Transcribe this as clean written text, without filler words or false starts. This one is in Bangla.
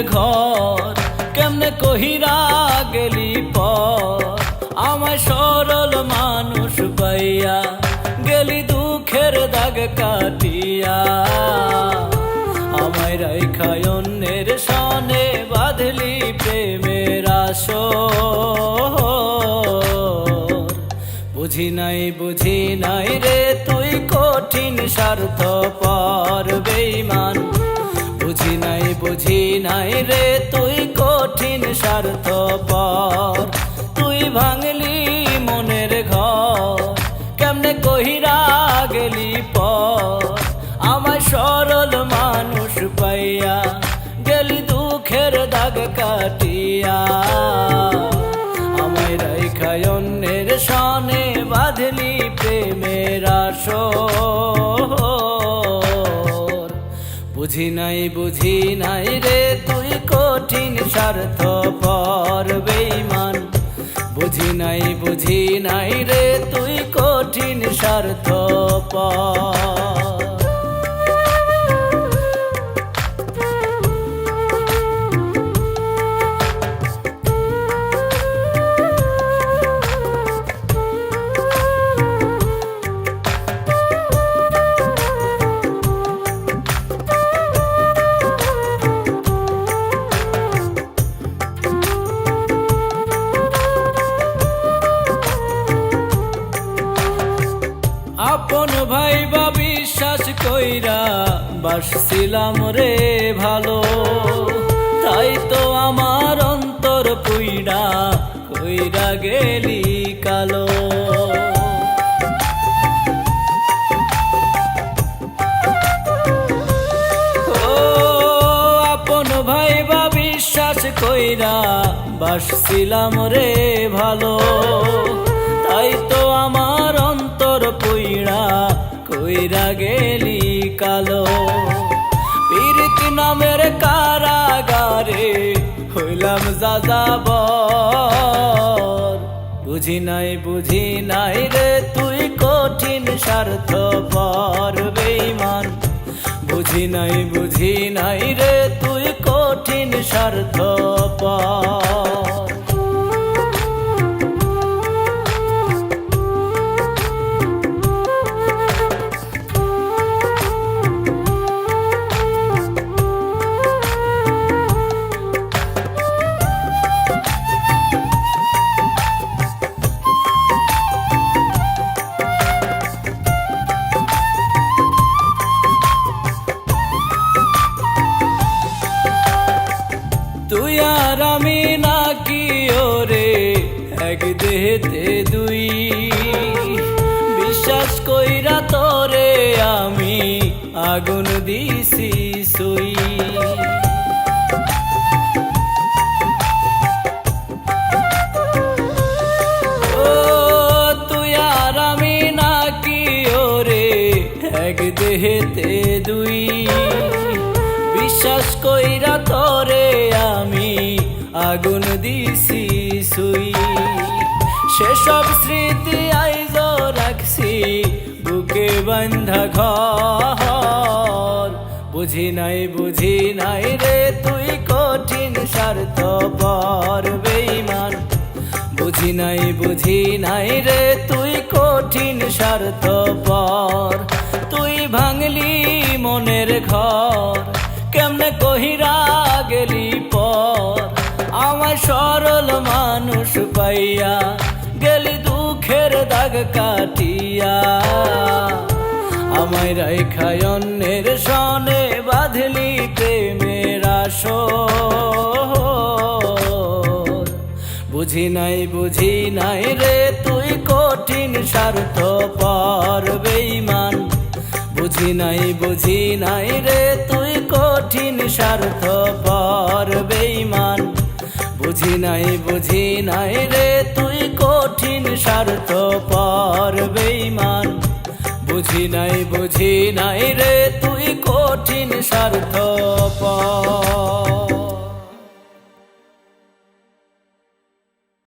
ঘর কেমনে কহিরা গেলি পর আমায় সরল মানুষ পাইয়া গেলি দুঃখের দাগ কাটিয়া আমায় রাইখায় অন্যের সনে বাঁধলি প্রেমের আসর বুঝি নাই রে তুই কঠিন স্বার্থপর বেঈমান বুঝি নাই রে তুই কঠিন স্বার্থপর তুই ভাঙলি মনের ঘর কেমনে কহিরা গেলি পর আমায় সরল মানুষ পাইয়া গেলি দুঃখের দাগ কাটিয়া আমায় রাইখায় অন্যের সনে বাঁধলি প্রেমের আসর বুঝি নাই রে তুই কঠিন স্বার্থপর বেঈমান বুঝি নাই রে তুই কঠিন স্বার্থপর আপন ভাই বা বিশ্বাস কইরা বাসছিলাম রে ভালো তাই তো আমার অন্তর পুইড়া কইরা গেলি কালো ও আপন ভাই বা বিশ্বাস কইরা বাসছিলাম রে ভালো তাই তো আমার অন্তর পুইড়া কইরা গেলি কালো পীরিতি নামের কারাগারে হইলাম যাযাবর বুঝি নাই রে তুই কঠিন স্বার্থপর বেঈমান বুঝি নাই রে তুই কঠিন স্বার্থপর তুই আর আমি নাকি ওরে এক দেহেতে দুই বিশ্বাস কইরা তোরে আমি আগুন দিছি সুই ও তুই আর আমি নাকি ওরে এক দেহেতে দুই বিশ্বাস কইরা তোরে আমি আগুন দিছি সুই সেসব স্মৃতি আইজ রাখছি বুকে বান্ধা ঘর বুঝি নাই রে তুই কঠিন স্বার্থপর বেঈমান বুঝি নাই রে তুই কঠিন স্বার্থপর তুই ভাঙলি মনের ঘর কেমনে কহিরা গেলি পর আমায় সরল মানুষ পাইয়া গেলি দুঃখের দাগ কাটিয়া আমায় রাইখায় অন্যের সনে বাঁধলি প্রেমের আসর বুঝি নাই রে তুই কঠিন স্বার্থপর বেঈমান বুঝি নাই রে তুই কঠিন স্বার্থপর বেঈমান বুঝি নাই রে তুই কঠিন স্বার্থপর বেঈমান বুঝি নাই রে তুই কঠিন স্বার্থপর